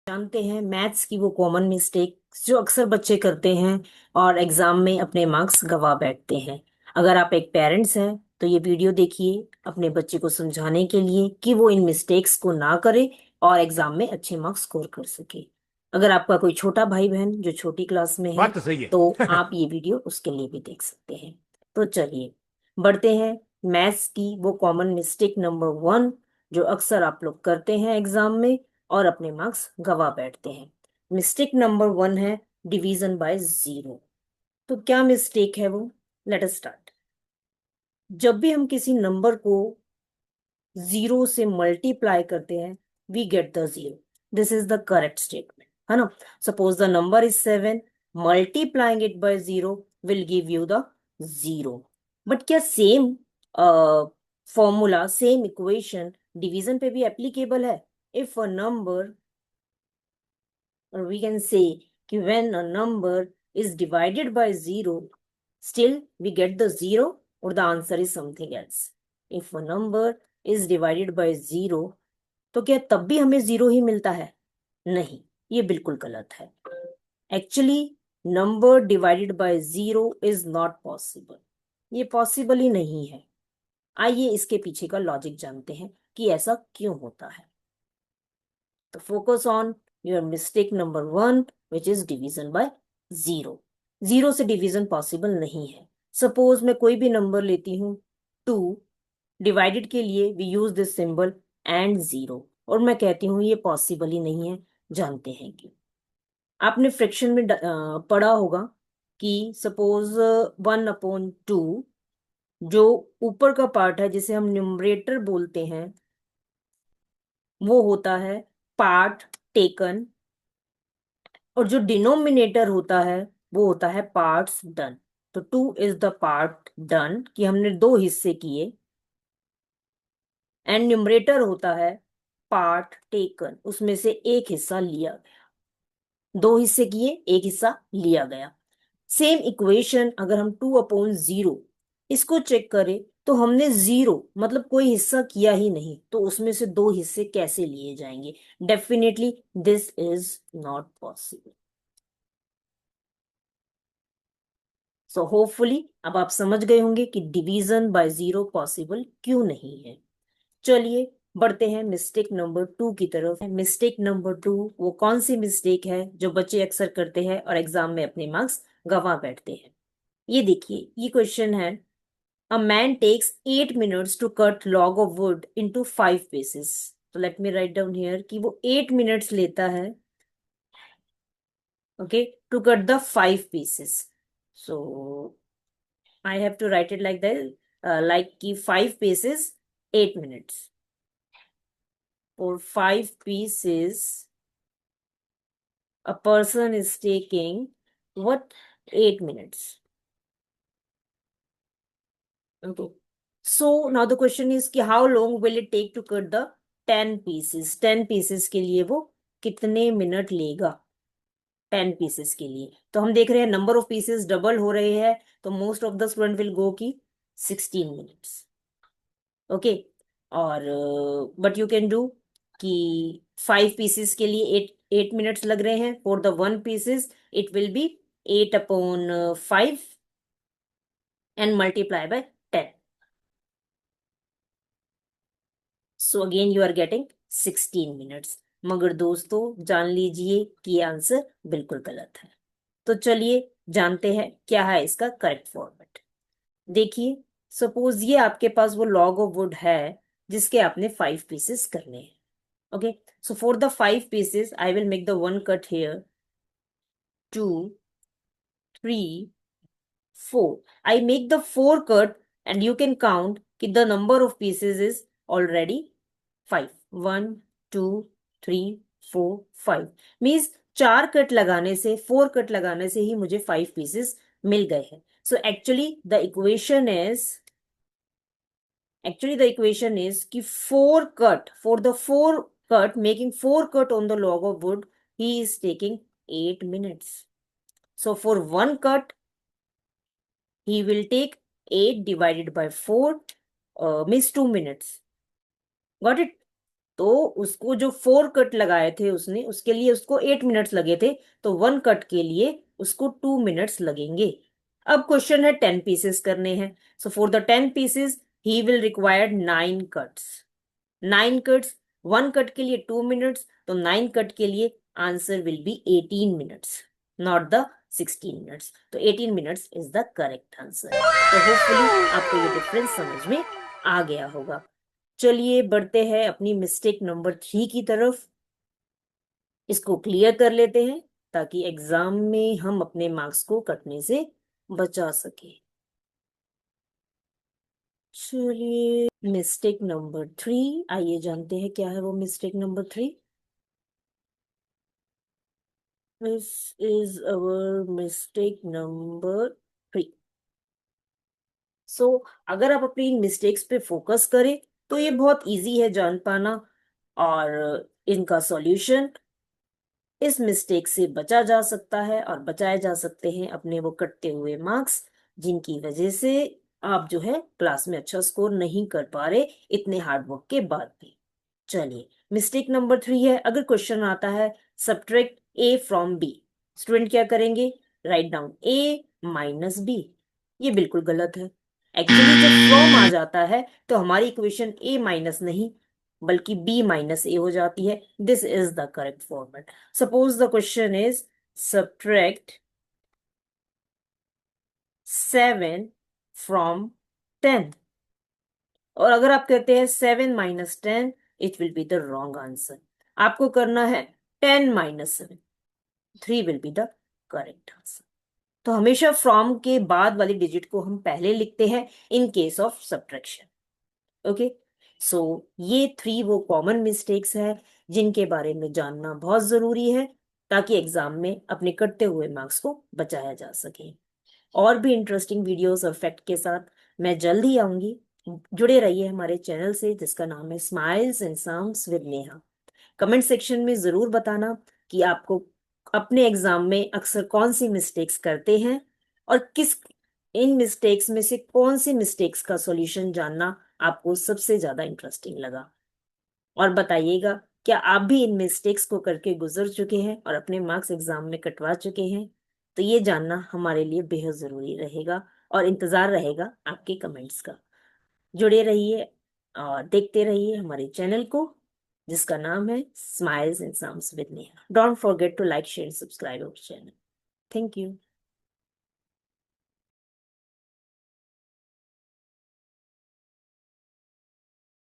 जानते हैं मैथ्स की वो कॉमन मिस्टेक जो अक्सर बच्चे करते हैं और एग्जाम में अपने मार्क्स गवा बैठते हैं। अगर आप एक पेरेंट्स हैं तो ये वीडियो देखिए अपने बच्चे को समझाने के लिए कि वो इन मिस्टेक्स को ना करे और एग्जाम में अच्छे मार्क्स स्कोर कर सके। अगर आपका कोई छोटा भाई बहन जो छोटी क्लास में है बात तो सही तो है। आप ये वीडियो उसके लिए भी देख सकते हैं। तो चलिए बढ़ते हैं। मैथ्स की वो कॉमन मिस्टेक नंबर 1 जो अक्सर आप लोग करते हैं एग्जाम में और अपने मार्क्स गवा बैठते हैं। मिस्टेक नंबर 1 है डिवीजन बाय जीरो। तो क्या मिस्टेक है वो? Let us start. जब भी हम किसी नंबर को जीरो से मल्टीप्लाई करते हैं we get the zero. This is the correct statement, है ना? Suppose the number is 7, multiplying it by zero will give you the zero. But क्या same formula same equation division पे भी applicable है? If a number, or we can say कि when a number is divided by zero still we get the zero, or the answer is something else? If a number is divided by zero तो क्या तब भी हमें zero ही मिलता है? नहीं, ये बिल्कुल गलत है। Actually number divided by zero is not possible. ये पॉसिबल ही नहीं है। आइए इसके पीछे का लॉजिक जानते हैं कि ऐसा क्यों होता है। तो focus on your mistake number 1 which is division by zero. Zero से डिवीजन पॉसिबल नहीं है। सपोज मैं कोई भी नंबर लेती हूँ 2, डिवाइडेड के लिए we use this symbol and zero, और मैं कहती हूँ ये पॉसिबल ही नहीं है। जानते हैं कि आपने फ्रैक्शन में पढ़ा होगा कि सपोज 1/2 जो ऊपर का पार्ट है जिसे हम न्यूमरेटर बोलते हैं वो होता है पार्ट टेकन, और जो डिनोमिनेटर होता है वो होता है पार्ट्स डन। तो 2 इज द पार्ट डन कि हमने दो हिस्से किए, एंड न्यूमरेटर होता है पार्ट टेकन, उसमें से एक हिस्सा लिया गया। दो हिस्से किए, एक हिस्सा लिया गया। सेम इक्वेशन अगर हम 2/0 इसको चेक करें तो हमने जीरो मतलब कोई हिस्सा किया ही नहीं, तो उसमें से दो हिस्से कैसे लिए जाएंगे? Definitely this is not possible. So hopefully अब आप समझ गए होंगे कि डिवीजन बाय जीरो पॉसिबल क्यों नहीं है। चलिए बढ़ते हैं मिस्टेक नंबर 2 की तरफ। मिस्टेक नंबर 2 वो कौन सी मिस्टेक है जो बच्चे अक्सर करते हैं और एग्जाम में अपने मार्क्स गंवा बैठते हैं? ये देखिए, ये क्वेश्चन है। A man takes 8 minutes to cut log of wood into 5 pieces। तो let me write down here कि वो 8 minutes लेता है, okay, to cut the 5 pieces। So I have to write it like that, like ki 5 pieces, 8 minutes. For 5 pieces, a person is taking what? 8 minutes. Okay. So now the question is कि how long will it take to cut the 10 pieces? 10 pieces के लिए वो कितने minute लेगा? 10 pieces के लिए तो हम देख रहे हैं नंबर ऑफ पीसेस डबल हो रहे हैं, तो most of the student will go की 16 minutes। ओके। और बट यू कैन डू कि 5 pieces के लिए 8 8 minutes लग रहे हैं। For the 1 pieces it will be 8/5 and multiply by 10। So again you are getting 16 minutes। मगर दोस्तों जान लीजिए कि ये आंसर बिल्कुल गलत है। तो चलिए जानते हैं क्या है इसका करेक्ट फॉर्मेट। देखिए, सपोज ये आपके पास वो लॉग ऑफ वुड है जिसके आपने 5 pieces करने हैं। Okay, so for the 5 pieces, I will make the one cut here. 2, 3, 4. I make the 4 cut, and you can count कि the number of pieces is already 5. 1, 2, 3, 4, 5. Means 4 cut लगाने से 4 cut लगाने से ही मुझे 5 pieces मिल गए हैं। So actually the equation is कि 4 cut, for the 4 cut, making 4 cut on the log of wood, he is taking 8 minutes. So for one cut he will take 8 divided by 4, means 2 minutes. Got it? तो उसको जो 4 cut लगाए थे उसने, उसके लिए उसको 8 मिनट्स लगे थे, तो 1 कट के लिए उसको 2 मिनट्स लगेंगे। अब क्वेश्चन है 10 पीसेस करने हैं, so for the 10 pieces he will required 9 cuts. 9 cuts, 1 cut के लिए 2 मिनट्स, तो 9 कट के लिए answer will be 18 minutes, not the 16 minutes. तो 18 minutes is the correct answer. तो होपफुली आपको ये डिफरेंस समझ में आ गया होगा। चलिए बढ़ते हैं अपनी मिस्टेक नंबर 3 की तरफ। इसको क्लियर कर लेते हैं ताकि एग्जाम में हम अपने मार्क्स को कटने से बचा सके। चलिए मिस्टेक नंबर 3, आइए जानते हैं क्या है वो mistake number 3। This is our mistake number 3। सो अगर आप अपनी मिस्टेक्स पे फोकस करें तो ये बहुत इजी है जान पाना, और इनका सॉल्यूशन, इस मिस्टेक से बचा जा सकता है और बचाए जा सकते हैं अपने वो कटते हुए मार्क्स, जिनकी वजह से आप जो है क्लास में अच्छा स्कोर नहीं कर पा रहे इतने हार्डवर्क के बाद भी। चलिए मिस्टेक नंबर 3 है, अगर क्वेश्चन आता है subtract A from B, student क्या करेंगे? Write down A minus B. ये बिल्कुल गलत है। एक्चुअली जब फ्रॉम आ जाता है तो हमारी इक्वेशन ए माइनस नहीं बल्कि बी माइनस ए हो जाती है। This is the correct format. Suppose the question is subtract 7 from 10, और अगर आप कहते हैं 7 - 10, it will be the wrong answer. आपको करना है 10 - 7, 3 will be the correct answer. तो हमेशा फ्रॉम के बाद वाली डिजिट को हम पहले लिखते हैं in case of subtraction. Okay, so ये 3 वो कॉमन मिस्टेक्स है जिनके बारे में जानना बहुत जरूरी है ताकि एग्जाम में अपने कटते हुए मार्क्स को बचाया जा सके। और भी इंटरेस्टिंग वीडियोस और फैक्ट के साथ मैं जल्द ही आऊंगी। जुड़े रहिए हमारे चैनल से जिसका नाम है smiles and sounds with Neha. Comment section में जरूर बताना कि आपको अपने एग्जाम में अक्सर कौन सी मिस्टेक्स करते हैं और किस इन मिस्टेक्स में से कौन सी मिस्टेक्स का सॉल्यूशन जानना आपको सबसे ज्यादा इंटरेस्टिंग लगा। और बताइएगा क्या आप भी इन मिस्टेक्स को करके गुजर चुके हैं और अपने मार्क्स एग्जाम में कटवा चुके हैं। तो ये जानना हमारे लिए बेहद जरूरी रहेगा और इंतजार रहेगा आपके कमेंट्स का। जुड़े रहिए और देखते रहिए हमारे चैनल को जिसका नाम है smiles and sounds with Neha. Don't forget to like share subscribe our channel. Thank you.